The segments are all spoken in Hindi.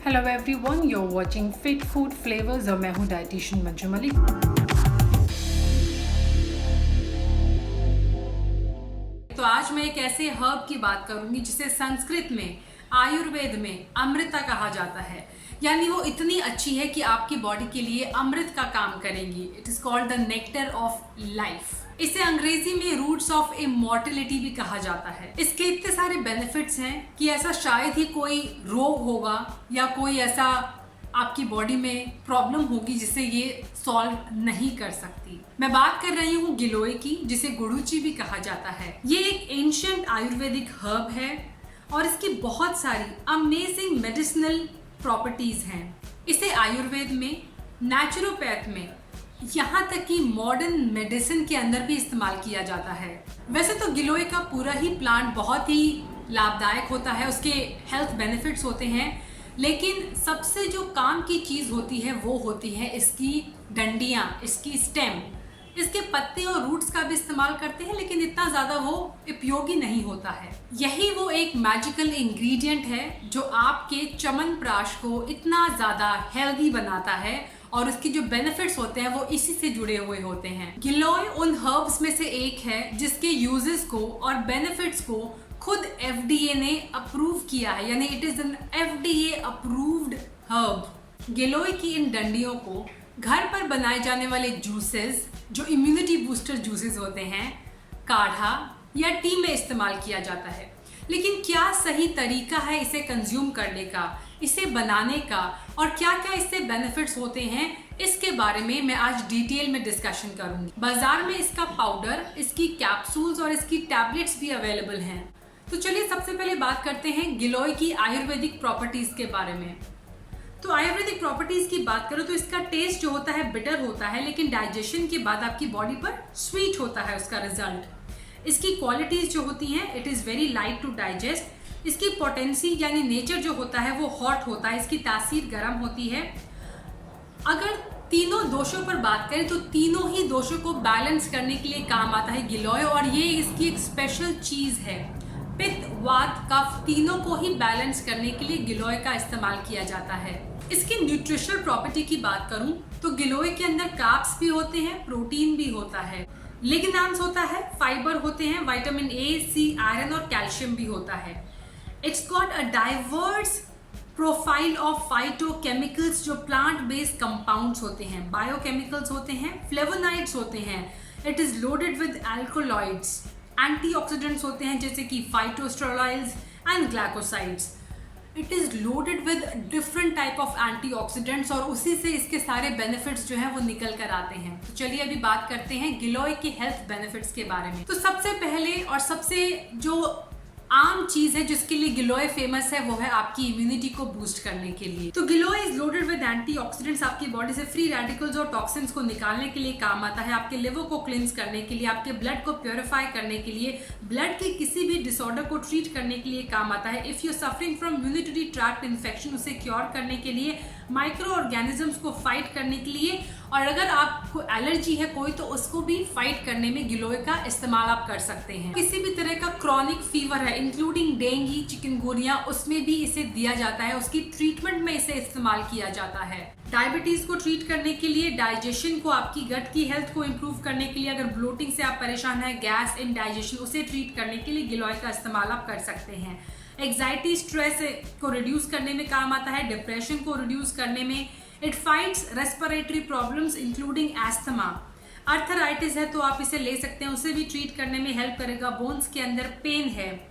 Hello everyone, you are watching fit food flavours और मैं हूँ डाइटिशियन मंजू मलिक। तो आज मैं एक ऐसे हर्ब की बात करूंगी जिसे संस्कृत में आयुर्वेद में अमृता कहा जाता है। यानी वो इतनी अच्छी है कि आपकी बॉडी के लिए अमृत का काम करेंगी। It is called the nectar of life. इसे अंग्रेजी में रूट्स ऑफ इमॉर्टेलिटी भी कहा जाता है। इसके इतने सारे बेनिफिट्स हैं कि ऐसा शायद ही कोई रोग होगा या कोई ऐसा आपकी बॉडी में प्रॉब्लम होगी जिसे ये सॉल्व नहीं कर सकती। मैं बात कर रही हूँ गिलोय की, जिसे गुड़ूची भी कहा जाता है। ये एक एंशिएंट आयुर्वेदिक हर्ब है और इसकी बहुत सारी अमेजिंग मेडिसिनल प्रॉपर्टीज हैं। इसे आयुर्वेद में, नेचुरोपैथ में, यहाँ तक कि मॉडर्न मेडिसिन के अंदर भी इस्तेमाल किया जाता है। वैसे तो गिलोय का पूरा ही प्लांट बहुत ही लाभदायक होता है, उसके हेल्थ बेनिफिट्स होते हैं, लेकिन सबसे जो काम की चीज़ होती है वो होती है इसकी डंडियाँ, इसकी स्टेम। इसके पत्ते और रूट्स का भी इस्तेमाल करते हैं, लेकिन इतना ज़्यादा वो उपयोगी नहीं होता है। यही वो एक मैजिकल इंग्रेडिएंट है जो आपके च्यवनप्राश को इतना ज़्यादा हेल्दी बनाता है और उसकी जो बेनिफिट्स होते हैं वो इसी से जुड़े हुए होते हैं। गिलोय उन हर्ब्स में से एक है जिसके यूजेस को और बेनिफिट्स को खुद FDA ने अप्रूव किया है, यानी it is an FDA approved herb. Giloy की इन डंडियों को घर पर बनाए जाने वाले जूसेस, जो इम्यूनिटी बूस्टर जूसेस होते हैं, काढ़ा या टी में इस्तेमाल किया जाता है। लेकिन क्या सही तरीका है इसे कंज्यूम करने का, इसे बनाने का, और क्या क्या इससे बेनिफिट्स होते हैं, इसके बारे में मैं आज डिटेल में डिस्कशन करूंगी। बाजार में इसका पाउडर, इसकी कैप्सूल्स और इसकी टैबलेट्स भी अवेलेबल हैं। तो चलिए सबसे पहले बात करते हैं गिलोय की आयुर्वेदिक प्रॉपर्टीज के बारे में। तो आयुर्वेदिक प्रॉपर्टीज की बात करो तो इसका टेस्ट जो होता है बिटर होता है, लेकिन डाइजेशन के बाद आपकी बॉडी पर स्वीट होता है उसका रिजल्ट। इसकी क्वालिटीज जो होती हैं, it is very light to digest. इसकी पोटेंसी यानी नेचर जो होता है वो हॉट होता है, इसकी तासीर गर्म होती है। अगर तीनों दोषों पर बात करें तो तीनों ही दोषों को बैलेंस करने के लिए काम आता है गिलोय, और ये इसकी एक स्पेशल चीज है। पित्त, वात, कफ तीनों को ही बैलेंस करने के लिए गिलोय का इस्तेमाल किया जाता है। इसकी न्यूट्रिशनल प्रॉपर्टी की बात करूं तो गिलोय के अंदर कार्ब्स भी होते हैं, प्रोटीन भी होता है, लिग्नान्स होता है, फाइबर होते हैं, विटामिन ए, सी, आयरन और कैल्शियम भी होता है। It's got a diverse profile of phytochemicals, जो प्लांट बेस्ड कंपाउंड्स होते हैं, बायोकेमिकल्स होते हैं, फ्लेवोनाइड्स होते हैं। It is loaded with alkaloids, antioxidants होते हैं जैसे कि phytosteroids and glycosides. It is loaded with different type of antioxidants, और उसी से इसके सारे बेनिफिट्स जो हैं वो निकल कर आते हैं। तो चलिए अभी बात करते हैं गिलोय के हेल्थ बेनिफिट्स के बारे में। तो सबसे पहले और सबसे जो आम चीज है जिसके लिए गिलोय फेमस है वो है आपकी इम्यूनिटी को बूस्ट करने के लिए। तो गिलोय इज लोडेड विद एंटीऑक्सीडेंट्स, आपकी बॉडी से फ्री रेडिकल्स और टॉक्सिन्स को निकालने के लिए काम आता है, आपके लिवर को क्लींस करने के लिए, आपके ब्लड को प्योरीफाई करने के लिए, ब्लड के किसी भी डिसऑर्डर को ट्रीट करने के लिए काम आता है। If you suffering from immunity tract infection, उसे क्योर करने के लिए, माइक्रो ऑर्गेनिजम्स को फाइट करने के लिए, और अगर आपको एलर्जी है कोई तो उसको भी फाइट करने में गिलोय का इस्तेमाल आप कर सकते हैं। किसी भी तरह का क्रॉनिक फीवर है इंक्लूडिंग डेंगू, चिकनगुनिया, उसमें भी इसे दिया जाता है, उसकी ट्रीटमेंट में इसे इस्तेमाल किया जाता है। डायबिटीज को ट्रीट करने के लिए, डाइजेशन को, आपकी गट की हेल्थ को इम्प्रूव करने के लिए, अगर ब्लोटिंग से आप परेशान है, गैस, इनडाइजेशन, उसे ट्रीट करने के लिए गिलोय का इस्तेमाल आप कर सकते हैं। एग्जाइटी, स्ट्रेस को रिड्यूस करने में काम आता है, डिप्रेशन को रिड्यूस करने में। It fights respiratory problems including asthma. Arthritis है तो आप इसे ले सकते हैं, उसे भी ट्रीट करने में हेल्प करेगा। बोन्स के अंदर पेन है।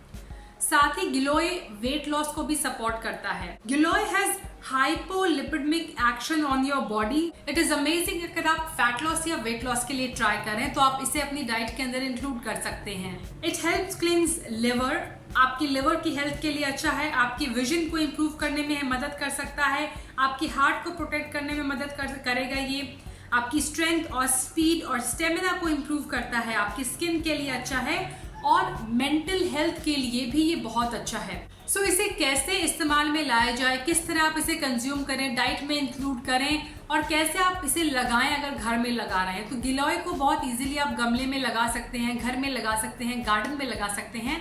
साथ ही गिलोय वेट लॉस को भी सपोर्ट करता है। Giloy has hypolipidemic action on your body. It is amazing. अगर आप फैट लॉस या वेट लॉस के लिए ट्राई करें तो आप इसे अपनी डाइट के अंदर इंक्लूड कर सकते हैं। इट हेल्प्स क्लींस लिवर, आपकी लिवर की हेल्थ के लिए अच्छा है। आपकी विजन को इम्प्रूव करने में मदद कर सकता है। आपकी हार्ट को प्रोटेक्ट करने में मदद करेगा ये। आपकी स्ट्रेंथ और स्पीड और स्टेमिना को इम्प्रूव करता है। आपकी स्किन के लिए अच्छा है और मेंटल हेल्थ के लिए भी ये बहुत अच्छा है। सो इसे कैसे इस्तेमाल में लाया जाए, किस तरह आप इसे कंज्यूम करें, डाइट में इंक्लूड करें, और कैसे आप इसे लगाएं अगर घर में लगा रहे हैं। तो गिलोय को बहुत इजीली आप गमले में लगा सकते हैं, घर में लगा सकते हैं, गार्डन में लगा सकते हैं।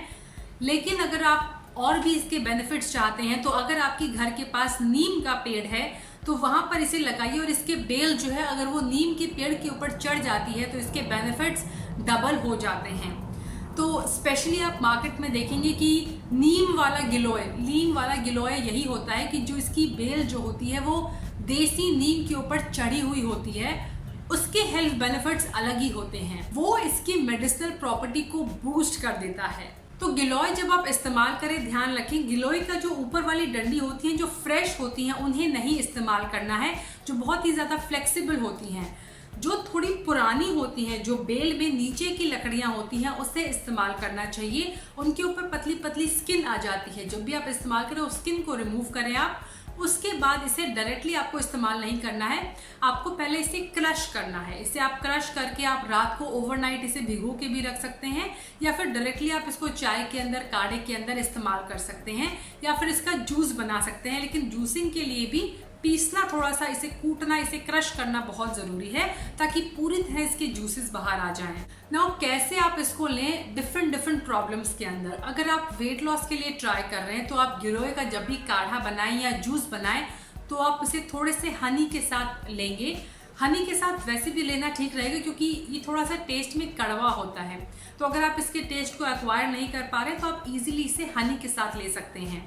लेकिन अगर आप और भी इसके बेनिफिट्स चाहते हैं तो अगर आपके घर के पास नीम का पेड़ है तो वहां पर इसे लगाइए और इसके बेल जो है अगर वो नीम के पेड़ के ऊपर चढ़ जाती है तो इसके बेनिफिट्स डबल हो जाते हैं। तो स्पेशली आप मार्केट में देखेंगे कि नीम वाला गिलोय यही होता है कि जो इसकी बेल जो होती है वो देसी नीम के ऊपर चढ़ी हुई होती है, उसके हेल्थ बेनिफिट्स अलग ही होते हैं, वो इसकी मेडिसिनल प्रॉपर्टी को बूस्ट कर देता है। तो गिलोय जब आप इस्तेमाल करें ध्यान रखें, गिलोय का जो ऊपर वाली डंडी होती है जो फ्रेश होती हैं उन्हें नहीं इस्तेमाल करना है, जो बहुत ही ज़्यादा फ्लेक्सिबल होती हैं। जो थोड़ी पुरानी होती हैं, जो बेल में नीचे की लकड़ियां होती हैं, उसे इस्तेमाल करना चाहिए। उनके ऊपर पतली पतली स्किन आ जाती है, जब भी आप इस्तेमाल करें उस स्किन को रिमूव करें आप। उसके बाद इसे डायरेक्टली आपको इस्तेमाल नहीं करना है, आपको पहले इसे क्रश करना है। इसे आप क्रश करके आप रात को ओवरनाइट इसे भिगो के भी रख सकते हैं, या फिर डायरेक्टली आप इसको चाय के अंदर, काढ़े के अंदर इस्तेमाल कर सकते हैं, या फिर इसका जूस बना सकते हैं। लेकिन जूसिंग के लिए भी पीसना, थोड़ा सा इसे कूटना, इसे क्रश करना बहुत ज़रूरी है ताकि पूरी तरह इसके जूसेस बाहर आ जाएं। नाउ कैसे आप इसको लें डिफरेंट प्रॉब्लम्स के अंदर। अगर आप वेट लॉस के लिए ट्राई कर रहे हैं तो आप गिलोय का जब भी काढ़ा बनाएं या जूस बनाएं तो आप इसे थोड़े से हनी के साथ लेंगे। हनी के साथ वैसे भी लेना ठीक रहेगा क्योंकि ये थोड़ा सा टेस्ट में कड़वा होता है, तो अगर आप इसके टेस्ट को एक्वायर नहीं कर पा रहे तो आप इजीली इसे हनी के साथ ले सकते हैं।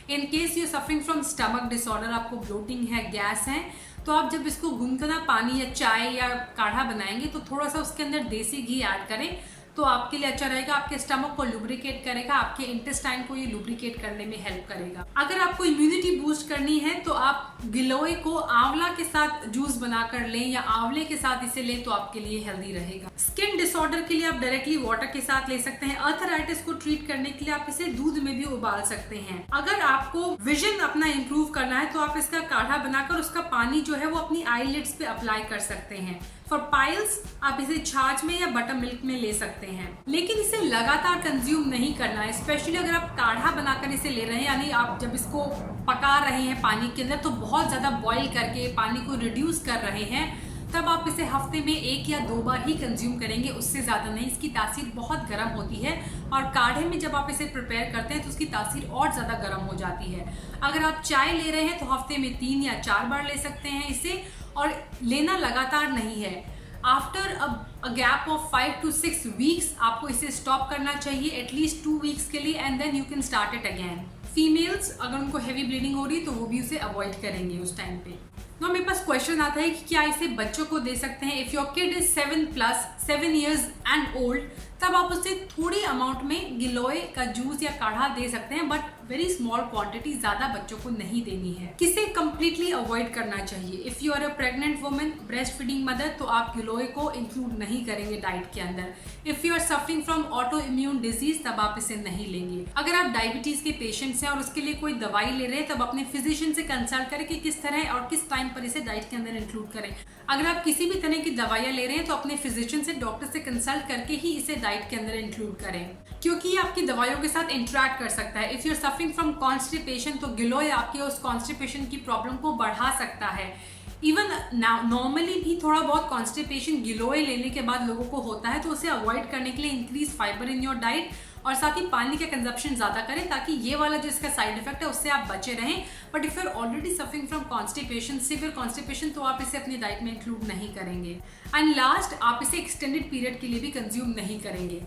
In case you suffering from stomach disorder, आपको ब्लोटिंग है, गैस है, तो आप जब इसको गुनगुना पानी या चाय या काढ़ा बनाएंगे तो थोड़ा सा उसके अंदर देसी घी ऐड करें तो आपके लिए अच्छा रहेगा। आपके स्टमक को लुब्रिकेट करेगा, आपके इंटेस्टाइन को ये लुब्रिकेट करने में हेल्प करेगा। अगर आपको इम्यूनिटी बूस्ट करनी है तो आप गिलोय को आंवला के साथ जूस बनाकर लें या आंवले के साथ इसे लें तो आपके लिए हेल्दी रहेगा। स्किन डिसऑर्डर के लिए आप डायरेक्टली वाटर के साथ ले सकते हैं। अर्थराइटिस को ट्रीट करने के लिए आप इसे दूध में भी उबाल सकते हैं। अगर आपको विजन अपना इंप्रूव करना है तो आप इसका काढ़ा बनाकर उसका पानी जो है वो अपनी आईलिड्स पे अप्लाई कर सकते हैं। फॉर पाइल्स आप इसे छाछ में या बटर मिल्क में ले सकते हैं, लेकिन इसे लगातार कंज्यूम नहीं करना है। स्पेशली अगर आप काढ़ा बनाकर इसे ले रहे हैं, यानी आप जब इसको पका रहे हैं पानी के अंदर तो बहुत ज्यादा बॉईल करके पानी को रिड्यूस कर रहे हैं, तब आप इसे हफ्ते में 1 या 2 बार ही कंज्यूम करेंगे, उससे ज़्यादा नहीं। इसकी तासीर बहुत गर्म होती है और काढ़े में जब आप इसे प्रिपेयर करते हैं तो उसकी तासीर और ज़्यादा गर्म हो जाती है। अगर आप चाय ले रहे हैं तो हफ्ते में 3 या 4 बार ले सकते हैं इसे, और लेना लगातार नहीं है। After a gap of 5 to 6 weeks आपको इसे स्टॉप करना चाहिए, एटलीस्ट 2 वीक्स के लिए, and then you can start it again. Females अगर उनको हैवी ब्लीडिंग हो रही है तो वो भी उसे अवॉइड करेंगे उस टाइम पे। तो मेरे पास क्वेश्चन आता है कि क्या इसे बच्चों को दे सकते हैं। If your kid is 7 years and old, तब आप उसे थोड़ी अमाउंट में गिलोय का जूस या काढ़ा दे सकते हैं, बट वेरी स्मॉल क्वांटिटी, ज्यादा बच्चों को नहीं देनी है। किसे कंप्लीटली अवॉइड करना चाहिए। If you are a pregnant women, breast feeding mother, तो आप गिलोय को इंक्लूड नहीं करेंगे डाइट के अंदर। If you are suffering from auto immune disease, तब आप इसे नहीं लेंगे। अगर आप डायबिटीज के पेशेंट्स हैं और उसके लिए कोई दवाई ले रहे हैं, तब अपने फिजिशियन से कंसल्ट करें कि किस तरह और किस टाइम पर इसे डाइट के अंदर इंक्लूड करें। अगर आप किसी भी तरह की दवाइयाँ ले रहे हैं तो अपने फिजिशियन से, डॉक्टर से कंसल्ट करके ही इसे डाइट के अंदर इंक्लूड करें, क्योंकि ये आपकी दवाइयों के साथ इंटरेक्ट कर सकता है। If you are suffering from constipation, तो गिलोय आपके उस कॉन्स्टिपेशन की प्रॉब्लम को बढ़ा सकता है। इवन नॉर्मली भी थोड़ा बहुत कॉन्स्टिपेशन गिलोय लेने के बाद लोगों को होता है, तो उसे अवॉइड करने के लिए increase fibre in your diet और साथ ही पानी का कंजप्शन ज़्यादा करें ताकि ये वाला जो इसका साइड इफेक्ट है उससे आप बचे रहें। But if you are already suffering from constipation, severe constipation, तो आप इसे अपनी डाइट में इंक्लूड नहीं करेंगे। एंड लास्ट, आप इसे एक्सटेंडेड पीरियड के लिए भी कंज्यूम नहीं करेंगे।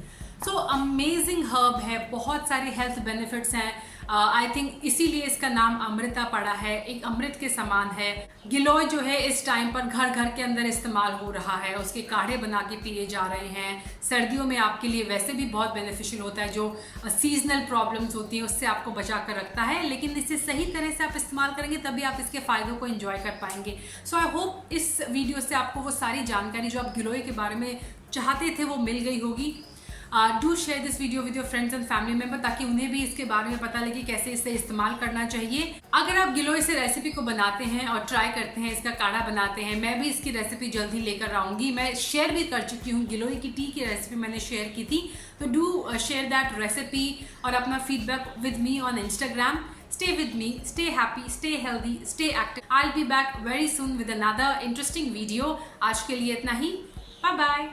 सो अमेजिंग हर्ब है, बहुत सारे हेल्थ बेनिफिट्स हैं। आई थिंक इसीलिए इसका नाम अमृता पड़ा है, एक अमृत के समान है। गिलोय जो है इस टाइम पर घर घर के अंदर इस्तेमाल हो रहा है, उसके काढ़े बना के पिए जा रहे हैं। सर्दियों में आपके लिए वैसे भी बहुत बेनिफिशियल होता है, जो सीजनल प्रॉब्लम्स होती हैं उससे आपको बचा कर रखता है। लेकिन इसे सही तरह से आप इस्तेमाल करेंगे तभी आप इसके फ़ायदों को एंजॉय कर पाएंगे। सो आई होप इस वीडियो से आपको वो सारी जानकारी जो आप गिलोय के बारे में चाहते थे वो मिल गई होगी। Do share this video with your friends and family member, ताकि उन्हें भी इसके बारे में पता लगे कैसे इसे इस्तेमाल करना चाहिए। अगर आप गिलोय से रेसिपी को बनाते हैं और ट्राई करते हैं, इसका काढ़ा बनाते हैं, मैं भी इसकी रेसिपी जल्द ही लेकर आऊँगी। मैं शेयर भी कर चुकी हूँ, गिलोय की टी की रेसिपी मैंने शेयर की थी, तो डू शेयर दैट रेसिपी और अपना feedback with me on Instagram. Stay with me, stay happy, stay healthy, stay active. I'll be back very soon with another interesting video. आज के लिए इतना ही, bye bye.